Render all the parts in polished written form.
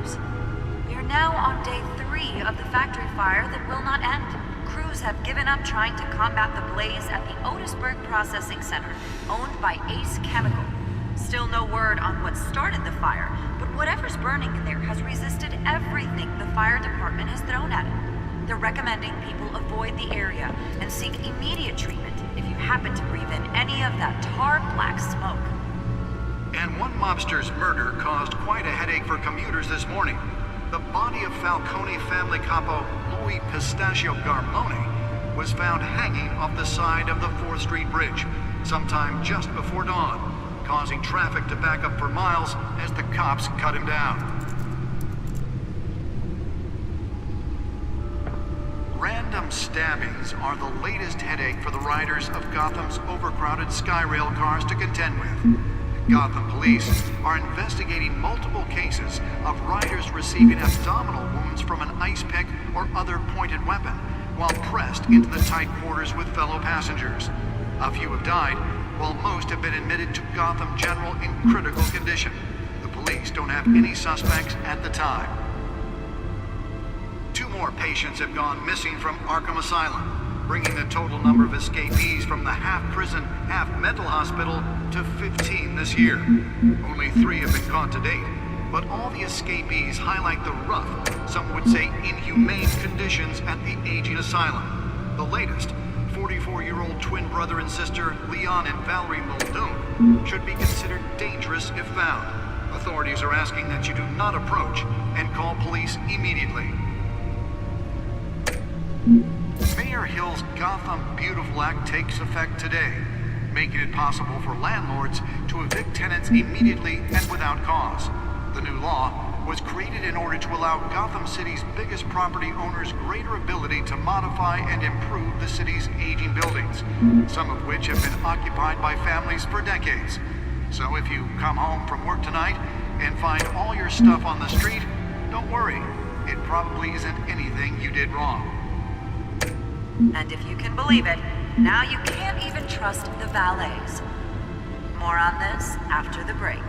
news. We are now on day 3 of the factory fire that will not end. Crews have given up trying to combat the blaze at the Otisburg Processing Center, owned by Ace Chemical. Still no word on what started the fire, but whatever's burning in there has resisted everything the fire department has thrown at it. They're recommending people avoid the area and seek immediate treatment if you happen to breathe in any of that tar black smoke. And one mobster's murder caused quite a headache for commuters this morning. The body of Falcone family capo Louis Pistachio Garmone was found hanging off the side of the 4th Street Bridge sometime just before dawn, causing traffic to back up for miles as the cops cut him down. Random stabbings are the latest headache for the riders of Gotham's overcrowded Skyrail cars to contend with. Gotham police are investigating multiple cases of riders receiving abdominal wounds from an ice pick or other pointed weapon while pressed into the tight quarters with fellow passengers. A few have died, while most have been admitted to Gotham General in critical condition. The police don't have any suspects at the time. 2 more patients have gone missing from Arkham Asylum, bringing the total number of escapees from the half-prison, half-mental hospital to 15 this year. Only 3 have been caught to date, but all the escapees highlight the rough, some would say inhumane conditions at the aging asylum. The latest, 44-year-old twin brother and sister Leon and Valerie Muldoon, should be considered dangerous if found. Authorities are asking that you do not approach and call police immediately. Mayor Hill's Gotham Beautiful Act takes effect today, making it possible for landlords to evict tenants immediately and without cause. The new law was created in order to allow Gotham City's biggest property owners greater ability to modify and improve the city's aging buildings, some of which have been occupied by families for decades. So if you come home from work tonight and find all your stuff on the street, don't worry. It probably isn't anything you did wrong. And if you can believe it, now you can't even trust the valets. More on this after the break.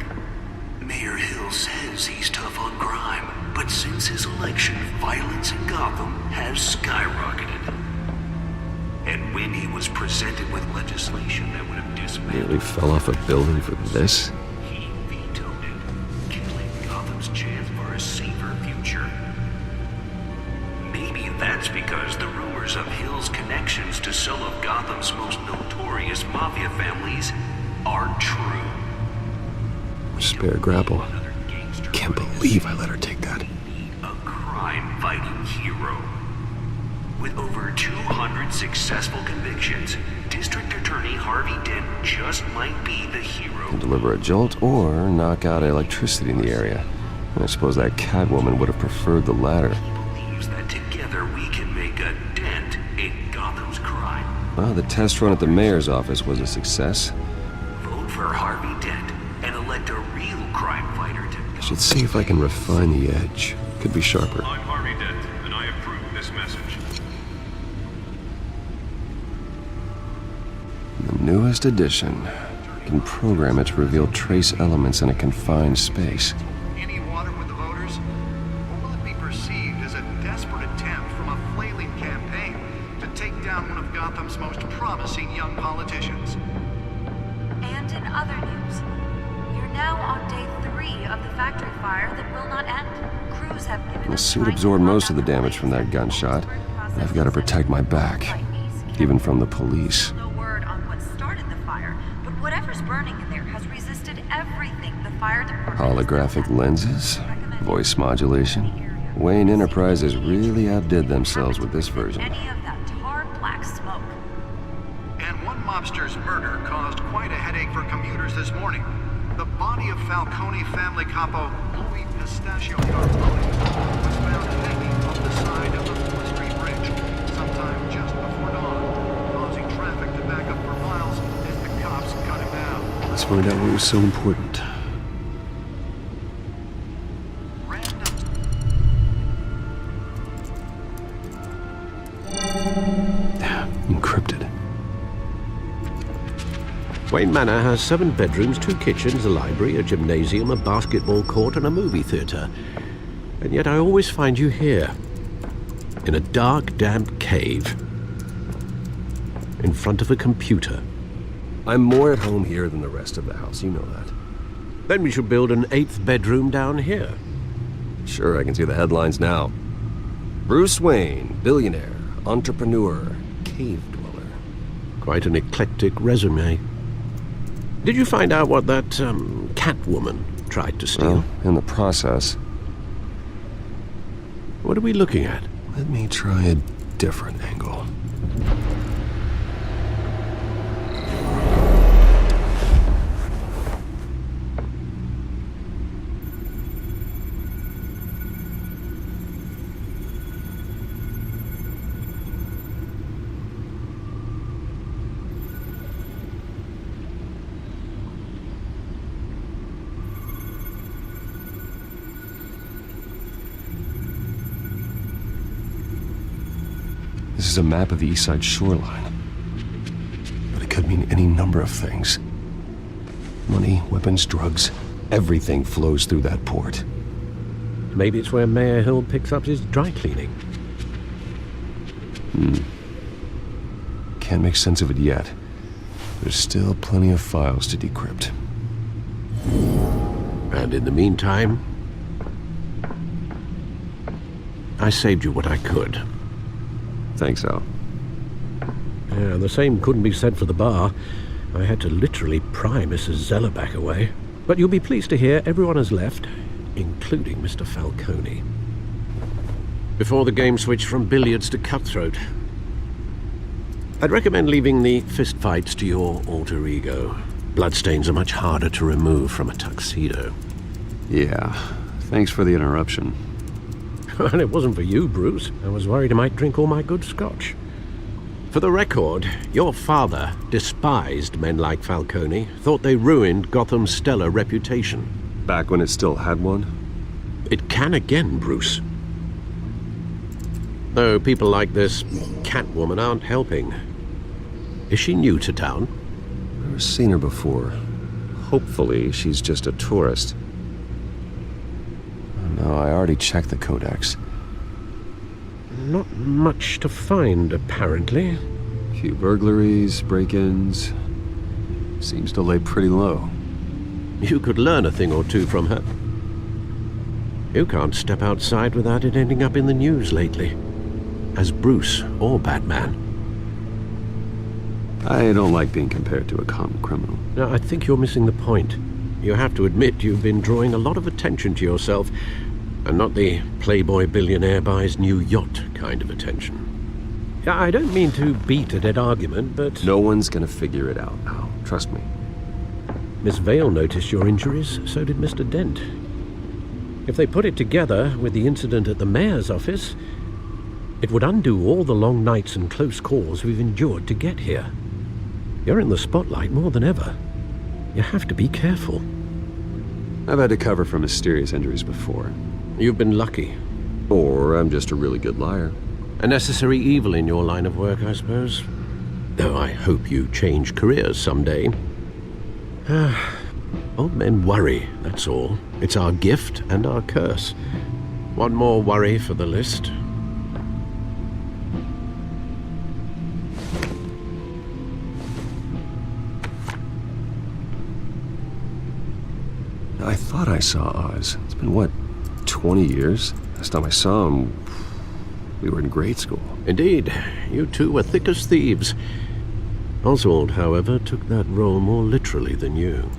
Mayor Hill says he's tough on crime, but since his election, violence in Gotham has skyrocketed. And when he was presented with legislation that would have dismantled... Nearly fell off a building for this? He vetoed it, killing Gotham's chance for a safer future. Maybe that's because the rumors of Hill's connections to some of Gotham's most notorious mafia families are true. Spare grapple. Can't believe I let her take that. A crime-fighting hero. With over 200 successful convictions, District Attorney Harvey Dent just might be the hero. Can deliver a jolt or knock out electricity in the area. I suppose that Catwoman would have preferred the latter. He believes that together we can make a dent in Gotham's crime. Well, the test run at the mayor's office was a success. Vote for Harvey Dent and elect a real crime fighter to... I should see if I can refine the edge. Could be sharper. I'm Harvey Dent, and I approve this message. The newest edition. You can program it to reveal trace elements in a confined space. Any water with the voters? Or will it be perceived as a desperate attempt from a flailing campaign to take down one of Gotham's most promising young politicians? And in other news, we're now on day 3 of the factory fire that will not end. Crews have given The up suit trying to absorbed most of the combat damage from that blaze gunshot, at the and I've got to protect my back, even from the police. No word on what started the fire, but whatever's burning in there has resisted everything the fire department has Holographic done. lenses, voice modulation. Wayne Enterprises really outdid themselves with this version. Any of that tar black smoke. And one mobster's murder caused quite a headache for commuters this morning. The body of Falcone family capo Louis Pistachio Garmone was found hanging off the side of the 4th Street Bridge sometime just before dawn, causing traffic to back up for miles as the cops cut him down. Let's find out what was so important. Encrypted. Wayne Manor has 7 bedrooms, 2 kitchens, a library, a gymnasium, a basketball court, and a movie theater. And yet I always find you here, in a dark, damp cave, in front of a computer. I'm more at home here than the rest of the house, you know that. Then we should build an 8th bedroom down here. Sure, I can see the headlines now. Bruce Wayne, billionaire, entrepreneur, cave dweller. Quite an eclectic resume. Did you find out what that, Catwoman tried to steal? Well, in the process. What are we looking at? Let me try a different angle. This is a map of the east side shoreline. But it could mean any number of things. Money, weapons, drugs, everything flows through that port. Maybe it's where Mayor Hill picks up his dry cleaning. Can't make sense of it yet. There's still plenty of files to decrypt. And in the meantime, I saved you what I could. Thanks, Al. Yeah, the same couldn't be said for the bar. I had to literally pry Mrs. Zellerback away. But you'll be pleased to hear everyone has left, including Mr. Falcone. Before the game switched from billiards to cutthroat. I'd recommend leaving the fistfights to your alter ego. Bloodstains are much harder to remove from a tuxedo. Yeah, thanks for the interruption. And it wasn't for you, Bruce. I was worried I might drink all my good scotch. For the record, your father despised men like Falcone, thought they ruined Gotham's stellar reputation. Back when it still had one? It can again, Bruce. Though people like this Catwoman aren't helping. Is she new to town? Never seen her before. Hopefully, she's just a tourist. No, I already checked the codex. Not much to find, apparently. Few burglaries, break-ins. Seems to lay pretty low. You could learn a thing or two from her. You can't step outside without it ending up in the news lately. As Bruce or Batman. I don't like being compared to a common criminal. No, I think you're missing the point. You have to admit you've been drawing a lot of attention to yourself, and not the playboy billionaire buys new yacht kind of attention. Yeah, I don't mean to beat a dead argument, but... No one's gonna figure it out, Al. Trust me. Miss Vale noticed your injuries, so did Mr. Dent. If they put it together with the incident at the mayor's office, it would undo all the long nights and close calls we've endured to get here. You're in the spotlight more than ever. You have to be careful. I've had to cover for mysterious injuries before. You've been lucky. Or I'm just a really good liar. A necessary evil in your line of work, I suppose. Though I hope you change careers someday. Old men worry, that's all. It's our gift and our curse. One more worry for the list. I thought I saw Oz. It's been, what, 20 years? Last time I saw him, we were in grade school. Indeed, you two were thick as thieves. Oswald, however, took that role more literally than you.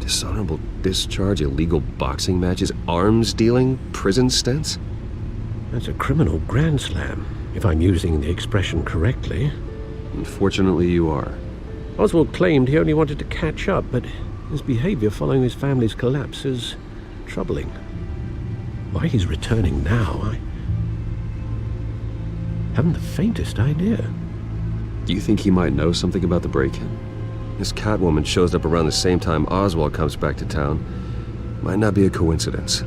Dishonorable discharge, illegal boxing matches, arms dealing, prison stints? That's a criminal grand slam, if I'm using the expression correctly. Unfortunately, you are. Oswald claimed he only wanted to catch up, but his behavior following his family's collapse is troubling. Why he's returning now, I haven't the faintest idea. Do you think he might know something about the break-in? This Catwoman shows up around the same time Oswald comes back to town. Might not be a coincidence.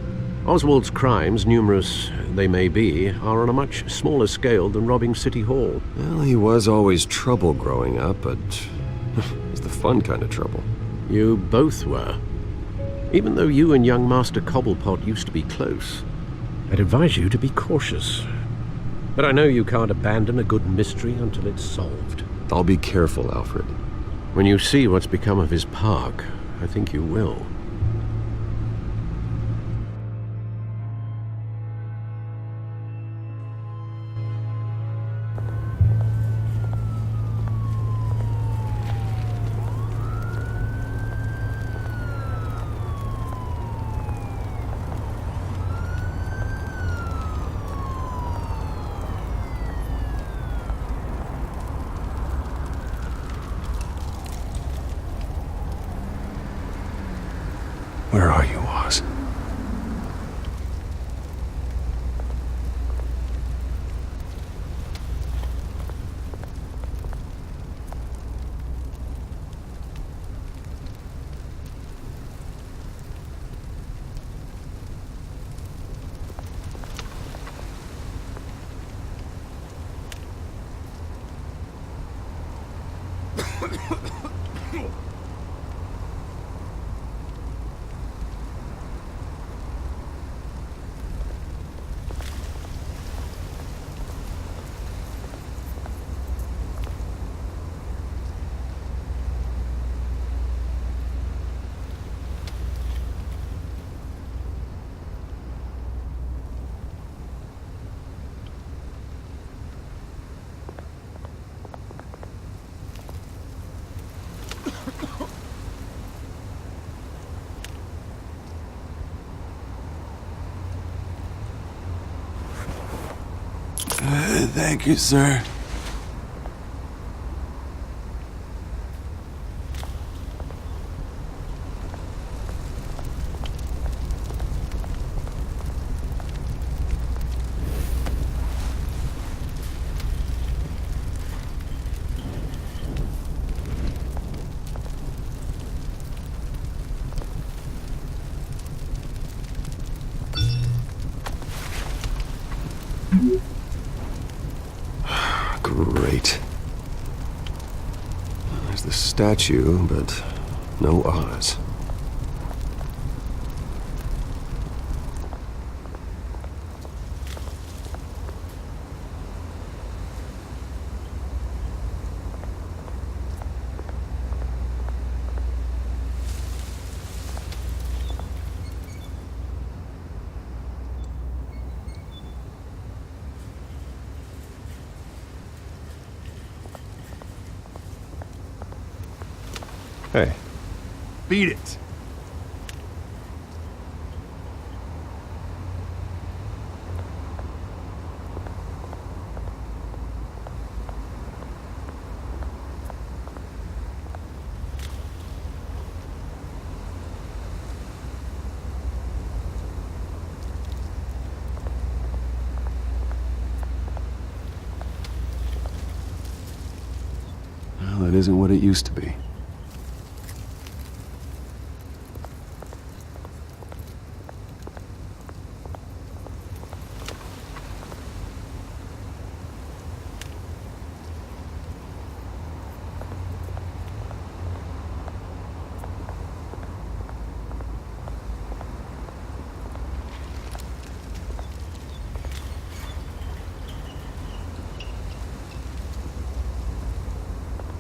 Oswald's crimes, numerous they may be, are on a much smaller scale than robbing City Hall. Well, he was always trouble growing up, but it was the fun kind of trouble. You both were. Even though you and young Master Cobblepot used to be close, I'd advise you to be cautious. But I know you can't abandon a good mystery until it's solved. I'll be careful, Alfred. When you see what's become of his park, I think you will. Where are you, Oz? Thank you, sir. Great. There's the statue, but no Oz. Hey. Beat it. Well, that isn't what it used to be.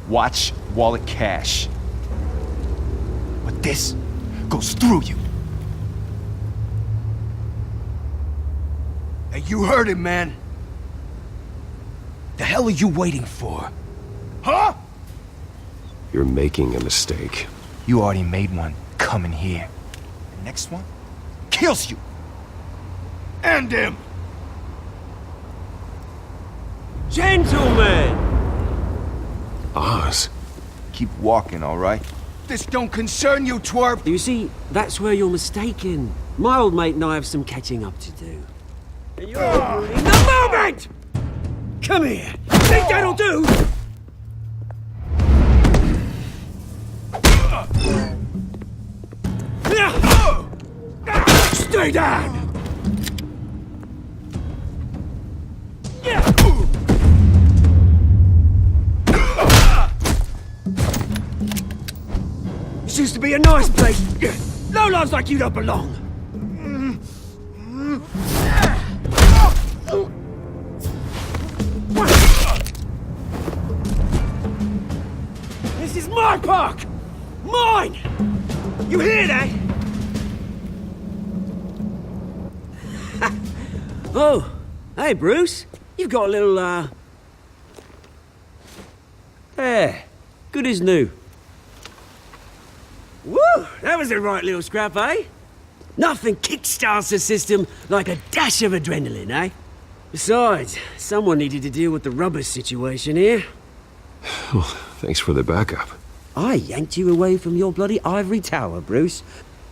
Watch wallet cash. But this goes through you. Hey, you heard it, man. The hell are you waiting for? Huh? You're making a mistake. You already made one coming here. The next one kills you. And him. Gentlemen! Oz? Keep walking, all right? This don't concern you, twerp! You see, that's where you're mistaken. My old mate and I have some catching up to do. And you're ruining the moment! Come here! Think that'll do? Stay down! This used to be a nice place. Lowlifes like you don't belong. This is my park! Mine! You hear that? Oh, hey Bruce. You've got a little, Yeah, good as new. Woo! That was a right little scrap, eh? Nothing kickstarts the system like a dash of adrenaline, eh? Besides, someone needed to deal with the rubber situation here. Well, thanks for the backup. I yanked you away from your bloody ivory tower, Bruce.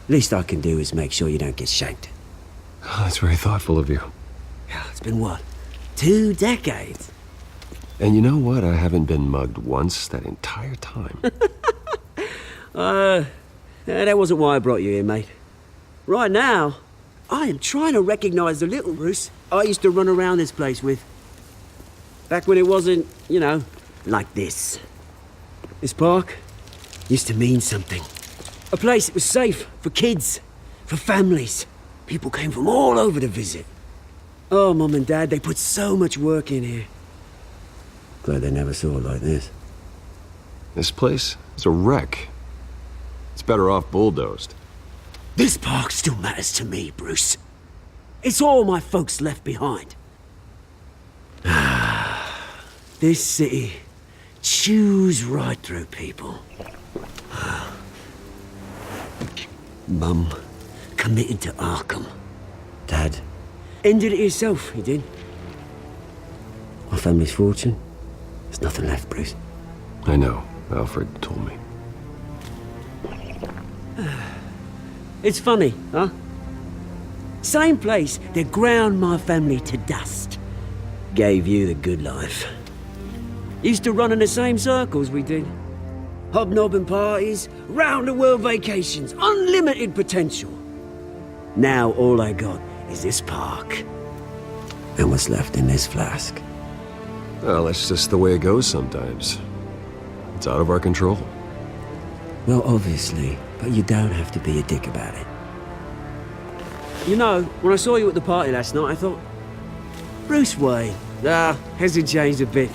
Least I can do is make sure you don't get shanked. Oh, that's very thoughtful of you. It's been what? 2 decades? And you know what? I haven't been mugged once that entire time. That wasn't why I brought you here, mate. Right now, I am trying to recognize the little Bruce I used to run around this place with. Back when it wasn't, you know, like this. This park used to mean something. A place that was safe for kids, for families. People came from all over to visit. Oh, Mum and Dad, they put so much work in here. Glad they never saw it like this. This place is a wreck. It's better off bulldozed. This park still matters to me, Bruce. It's all my folks left behind. This city chews right through people. Mum committed to Arkham. Dad ended it himself, he did. My family's fortune, there's nothing left, Bruce. I know. Alfred told me. It's funny, huh? Same place that ground my family to dust gave you the good life. Used to run in the same circles we did. Hobnobbing parties, round-the-world vacations, unlimited potential. Now all I got is this park. And what's left in this flask. Well, that's just the way it goes sometimes. It's out of our control. Well, obviously, but you don't have to be a dick about it. You know, when I saw you at the party last night, I thought, Bruce Wayne, hasn't changed a bit.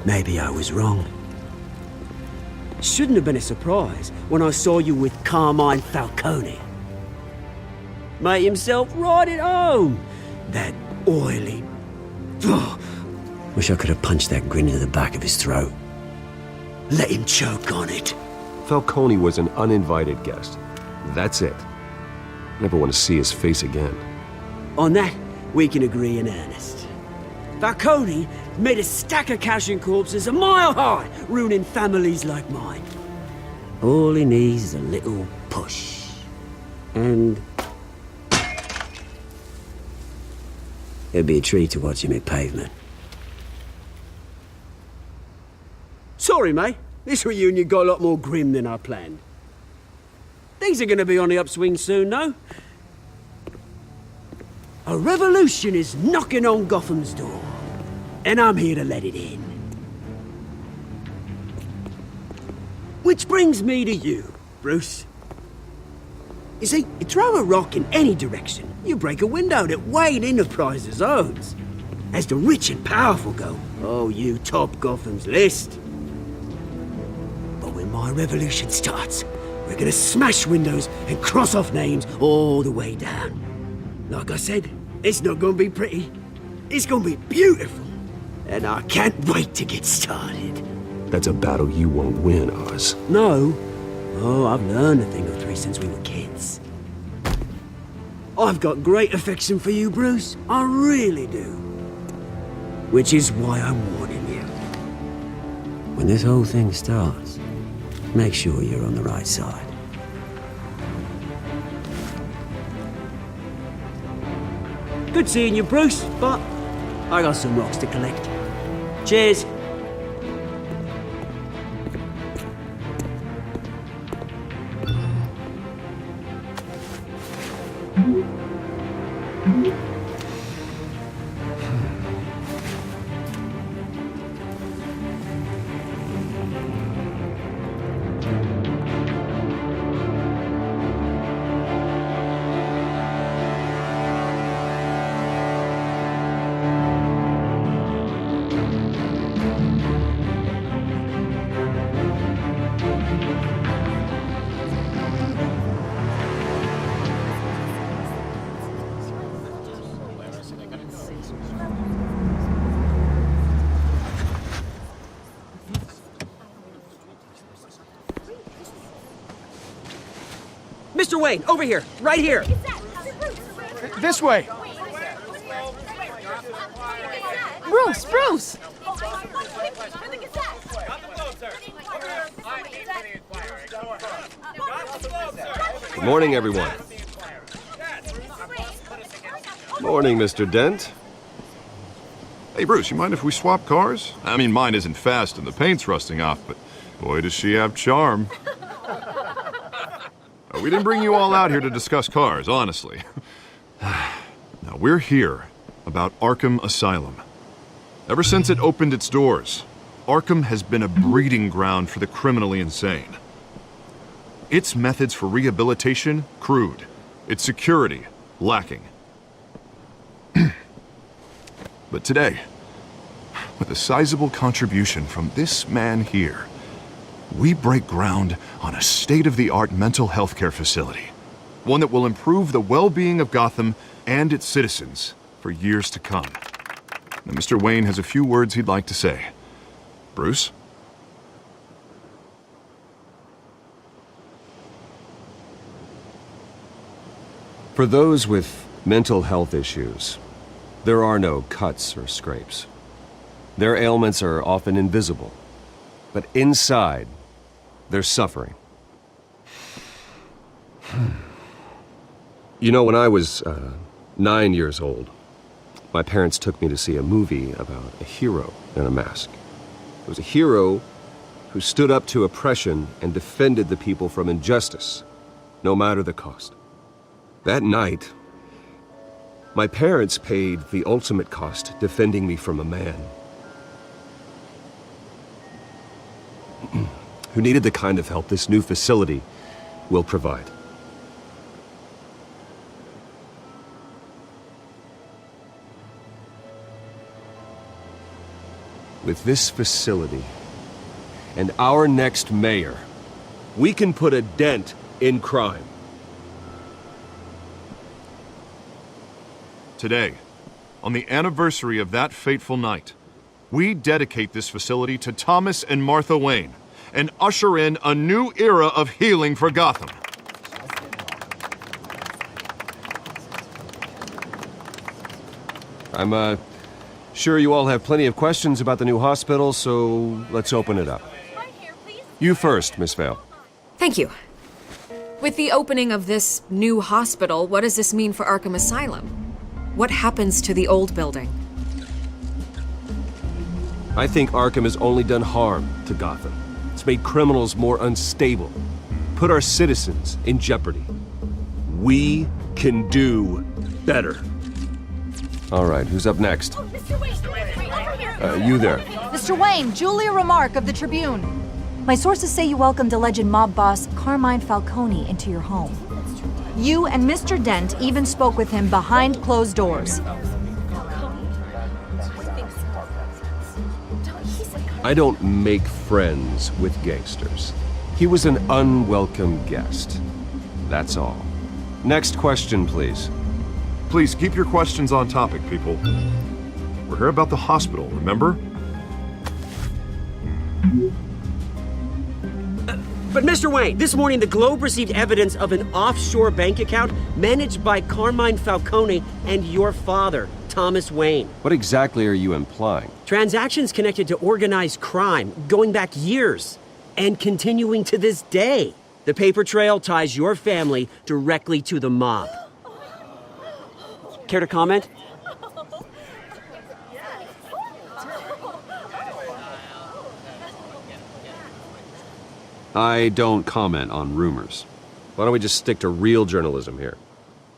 Maybe I was wrong. Shouldn't have been a surprise when I saw you with Carmine Falcone. Made himself right at home. That oily... Wish I could have punched that grin into the back of his throat. Let him choke on it. Falcone was an uninvited guest. That's it. Never want to see his face again. On that, we can agree in earnest. Falcone made a stack of cash and corpses a mile high, ruining families like mine. All he needs is a little push. And... it'd be a treat to watch him hit pavement. Sorry, mate. This reunion got a lot more grim than I planned. Things are gonna be on the upswing soon, no? A revolution is knocking on Gotham's door. And I'm here to let it in. Which brings me to you, Bruce. You see, you throw a rock in any direction, you break a window that Wayne Enterprises owns. As the rich and powerful go, oh, you top Gotham's list. But when my revolution starts, we're gonna smash windows and cross off names all the way down. Like I said, it's not gonna be pretty. It's gonna be beautiful. And I can't wait to get started. That's a battle you won't win, Oz. No. Oh, I've learned a thing or three since we were kids. I've got great affection for you, Bruce. I really do. Which is why I'm warning you. When this whole thing starts, make sure you're on the right side. Good seeing you, Bruce, but I got some rocks to collect. Cheers. Mr. Wayne, over here, right here. This way. Bruce! Good morning, everyone. Morning, Mr. Dent. Hey, Bruce, you mind if we swap cars? I mean, mine isn't fast and the paint's rusting off, but boy, does she have charm. We didn't bring you all out here to discuss cars, honestly. Now, we're here about Arkham Asylum. Ever since it opened its doors, Arkham has been a breeding ground for the criminally insane. Its methods for rehabilitation, crude. Its security, lacking. But today, with a sizable contribution from this man here, we break ground on a state-of-the-art mental health care facility. One that will improve the well-being of Gotham and its citizens for years to come. Now, Mr. Wayne has a few words he'd like to say. Bruce? For those with mental health issues, there are no cuts or scrapes. Their ailments are often invisible, but inside, they're suffering. You know, when I was 9 years old, my parents took me to see a movie about a hero in a mask. It was a hero who stood up to oppression and defended the people from injustice, no matter the cost. That night, my parents paid the ultimate cost defending me from a man who needed the kind of help this new facility will provide. With this facility and our next mayor, we can put a dent in crime. Today, on the anniversary of that fateful night, we dedicate this facility to Thomas and Martha Wayne and usher in a new era of healing for Gotham. I'm sure you all have plenty of questions about the new hospital, so let's open it up. You first, Miss Vale. Thank you. With the opening of this new hospital, what does this mean for Arkham Asylum? What happens to the old building? I think Arkham has only done harm to Gotham. It's made criminals more unstable, put our citizens in jeopardy. We can do better. All right, who's up next? Mr. Wayne, You there. Mr. Wayne, Julia Remark of the Tribune. My sources say you welcomed alleged mob boss Carmine Falcone into your home. You and Mr. Dent even spoke with him behind closed doors. I don't make friends with gangsters. He was an unwelcome guest. That's all. Next question, please. Please keep your questions on topic, people. We're here about the hospital, remember? But Mr. Wayne, this morning the Globe received evidence of an offshore bank account managed by Carmine Falcone and your father, Thomas Wayne. What exactly are you implying? Transactions connected to organized crime going back years and continuing to this day. The paper trail ties your family directly to the mob. Care to comment? I don't comment on rumors. Why don't we just stick to real journalism here?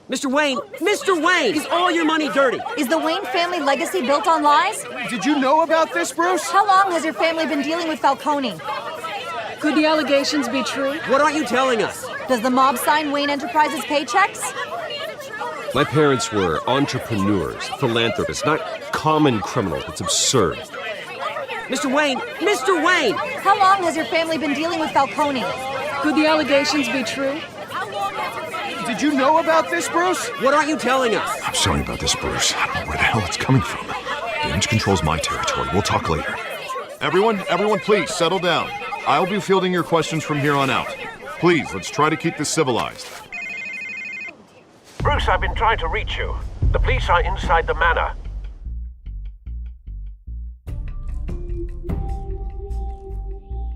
Mr. Wayne! Mr. Wayne! Is all your money dirty? Is the Wayne family legacy built on lies? Did you know about this, Bruce? How long has your family been dealing with Falcone? Could the allegations be true? What aren't you telling us? Does the mob sign Wayne Enterprises paychecks? My parents were entrepreneurs, philanthropists, not common criminals. It's absurd. Mr. Wayne! Mr. Wayne! How long has your family been dealing with Falcone? Could the allegations be true? Did you know about this, Bruce? What aren't you telling us? I'm sorry about this, Bruce. I don't know where the hell it's coming from. Damage control's my territory. We'll talk later. Everyone, please, settle down. I'll be fielding your questions from here on out. Please, let's try to keep this civilized. Bruce, I've been trying to reach you. The police are inside the manor.